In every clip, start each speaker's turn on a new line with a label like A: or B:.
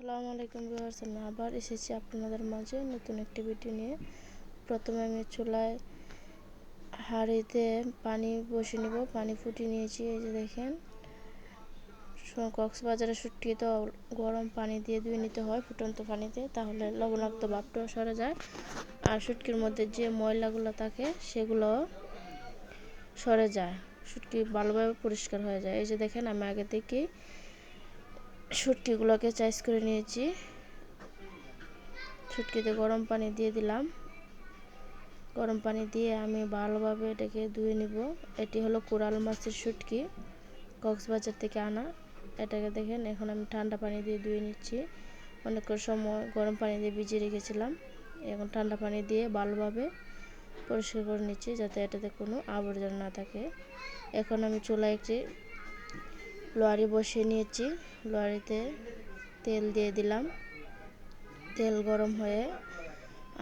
A: আসসালামু আলাইকুম ভিউয়ার্স, আমি আবার এসেছি আপনাদের মাঝে নতুন একটি ভিডিও নিয়ে। প্রথমে আমি চুলায় হাঁড়িতে পানি বসিয়ে নেব। পানি ফুটিয়ে নিয়েছি, এই যে দেখেন। কক্সবাজারের শুটকি তো গরম পানি দিয়ে ধুয়ে নিতে হয় ফুটন্ত পানিতে, তাহলে লবণাক্ত ভাবটাও সরে যায় আর শুটকির মধ্যে যে ময়লাগুলো থাকে সেগুলো সরে যায়, শুটকি ভালোভাবে পরিষ্কার হয়ে যায়। এই যে দেখেন, আমি আগে থেকেই শুটকিগুলোকে চাইজ করে নিয়েছি। শুটকিতে গরম পানি দিয়ে দিলাম। গরম পানি দিয়ে আমি ভালোভাবে এটাকে ধুয়ে নিব। এটি হলো কোরাল মাছের শুটকি, কক্সবাজার থেকে আনা। এটাকে দেখেন, এখন আমি ঠান্ডা পানি দিয়ে ধুয়ে নিচ্ছি। অনেকক্ষণ সময় গরম পানি দিয়ে ভিজিয়ে রেখেছিলাম, এখন ঠান্ডা পানি দিয়ে ভালোভাবে পরিষ্কার করে নিচ্ছি যাতে এটাতে কোনো আবর্জনা না থাকে। এখন আমি চুলায় একটি লোহারি বসিয়ে নিয়েছি। লোহারিতে তেল দিয়ে দিলাম। তেল গরম হয়ে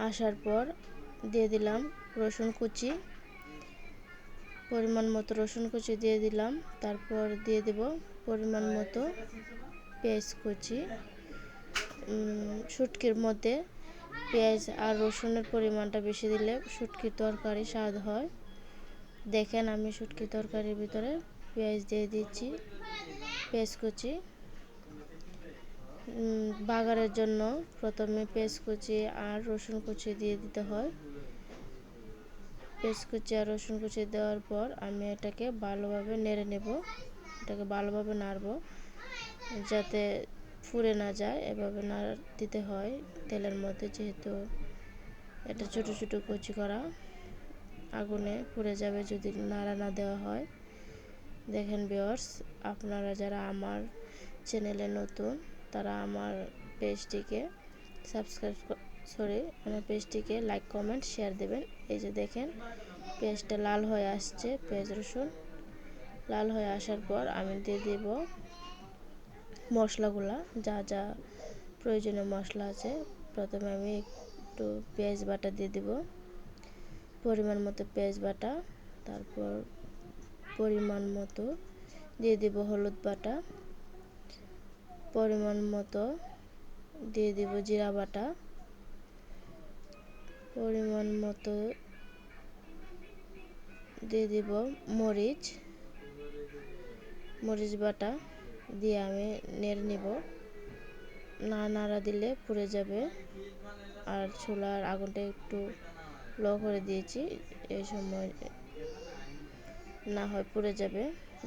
A: আসার পর দিয়ে দিলাম রসুন কুচি, পরিমাণ মতো রসুন কুচি দিয়ে দিলাম। তারপর দিয়ে দেব পরিমাণ মতো পেঁয়াজ কুচি। শুটকির মধ্যে পেঁয়াজ আর রসুনের পরিমাণটা বেশি দিলে শুটকির তরকারি স্বাদ হয়। দেখেন, আমি শুটকির তরকারির ভিতরে পেঁয়াজ দিয়ে দিচ্ছি, পেঁয়াজ কুচি। বাগারের জন্য প্রথমে পেঁয়াজ কুচি আর রসুন কুচি দিয়ে দিতে হয়। পেঁয়াজ কুচি আর রসুন কুচি দেওয়ার পর আমি এটাকে ভালোভাবে নেড়ে নেব। এটাকে ভালোভাবে নাড়ব যাতে পুড়ে না যায়, এভাবে নাড় দিতে হয় তেলের মধ্যে, যেহেতু এটা ছোটো ছোটো কুচি করা, আগুনে পুড়ে যাবে যদি নাড়া না দেওয়া হয়। দেখেন ভিউয়ার্স, আপনারা যারা আমার চ্যানেলে নতুন তারা আমার পেজটিকে আমার পেজটিকে লাইক কমেন্ট শেয়ার দেবেন। এই যে দেখেন, পেঁয়াজটা লাল হয়ে আসছে। পেঁয়াজ রসুন লাল হয়ে আসার পর আমি দিয়ে দেব মশলাগুলা, যা যা প্রয়োজনীয় মশলা আছে। প্রথমে আমি একটু পেঁয়াজ বাটা দিয়ে দেব, পরিমাণ মতো পেঁয়াজ বাটা। তারপর পরিমাণ মতো দিয়ে দেব হলুদ বাটা, পরিমাণ মতো দিয়ে দেব জিরা বাটা, পরিমাণ মতো দিয়ে দেব মরিচ বাটা দিয়ে আমি নেড়ে নেব। না নাড়া দিলে পুড়ে যাবে। আর চুলার আগুনটা একটু লো করে দিয়েছি, এই সময় না হয় পুড়ে যাবে।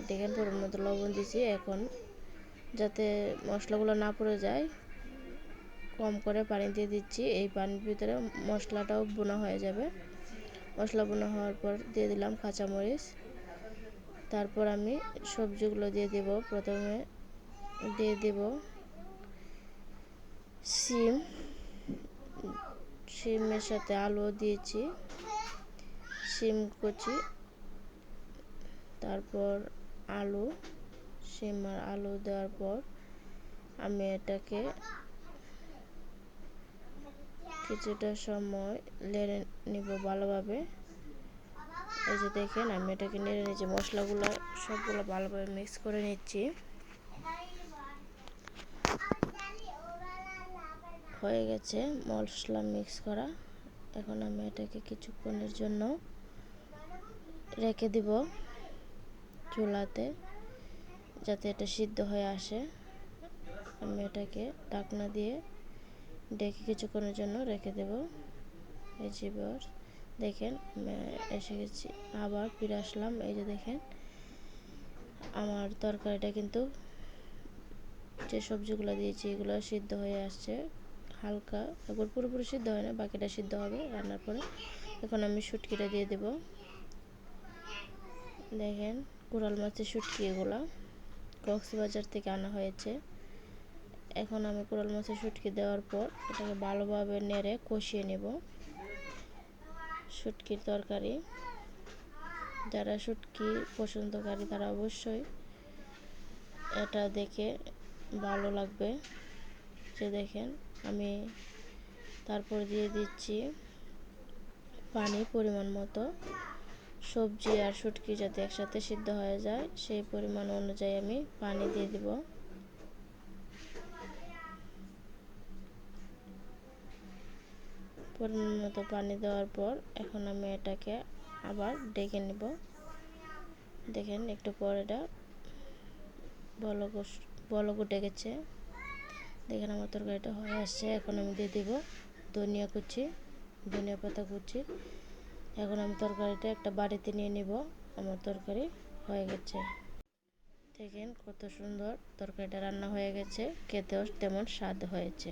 A: দেখেন, পরিমাণ মতো লবণ দিয়েছি। এখন যাতে মশলাগুলো না পুড়ে যায়, কম করে পানি দিয়ে দিচ্ছি। এই পানির ভিতরে মশলাটাও বোনা হয়ে যাবে। মশলা বোনা হওয়ার পর দিয়ে দিলাম কাঁচামরিচ। তারপর আমি সবজিগুলো দিয়ে দেব। প্রথমে দিয়ে দেব শিমের সাথে আলু দিয়েছি, শিম কুচি। তারপর শিম আর আলু দেওয়ার পর আমি এটাকে কিছুটা সময় নেড়ে নিব ভালোভাবে। এই যে দেখেন, আমি এটাকে নেড়ে নিচ্ছি, মশলাগুলো সবগুলো ভালোভাবে মিক্স করে নিচ্ছি। হয়ে গেছে মশলা মিক্স করা। এখন আমি এটাকে কিছুক্ষণের জন্য রেখে দিব চুলাতে, যাতে এটা সিদ্ধ হয়ে আসে। আমি এটাকে ঢাকনা দিয়ে ডেকে কিছুক্ষণের জন্য রেখে দেব। এই যে দেখেন, আমি এসে গেছি, আবার ফিরে আসলাম। এই যে দেখেন, আমার তরকারিটা কিন্তু যে সবজিগুলো দিয়েছি এগুলো সিদ্ধ হয়ে আসছে হালকা, একবার পুরোপুরি সিদ্ধ হয় না, বাকিটা সিদ্ধ হবে রান্নার পরে। এখন আমি শুটকিটা দিয়ে দেব। দেখেন, কোরাল মাছের শুটকি, এগুলো কক্সবাজার থেকে আনা হয়েছে। এখন আমি কোরাল মাছের শুটকি দেওয়ার পর এটাকে ভালোভাবে নেড়ে কষিয়ে নেব। শুটকির তরকারি, যারা শুটকি পছন্দকারী তারা অবশ্যই এটা দেখে ভালো লাগবে। যে দেখেন, আমি তারপর দিয়ে দিচ্ছি পানি পরিমাণ মতো। সবজি আর শুটকি যাতে একসাথে সিদ্ধ হয়ে যায়, সেই পরিমাণ অনুযায়ী আমি পানি দিয়ে দিব। পরিমাণ মতো পানি দেওয়ার পর এখন আমি এটাকে আবার ডেকে নেব। দেখেন একটু পর এটা বলক উঠে গেছে। দেখেন আমার তরকারিটা হয়ে আসছে। এখন আমি দিয়ে দেব ধনিয়া কুচি, ধনিয়া পাতা কুচি। এখন আমি তরকারিটা একটা বাড়িতে নিয়ে নিব। আমার তরকারি হয়ে গেছে। দেখেন কত সুন্দর তরকারিটা রান্না হয়ে গেছে, খেতেও তেমন স্বাদ হয়েছে।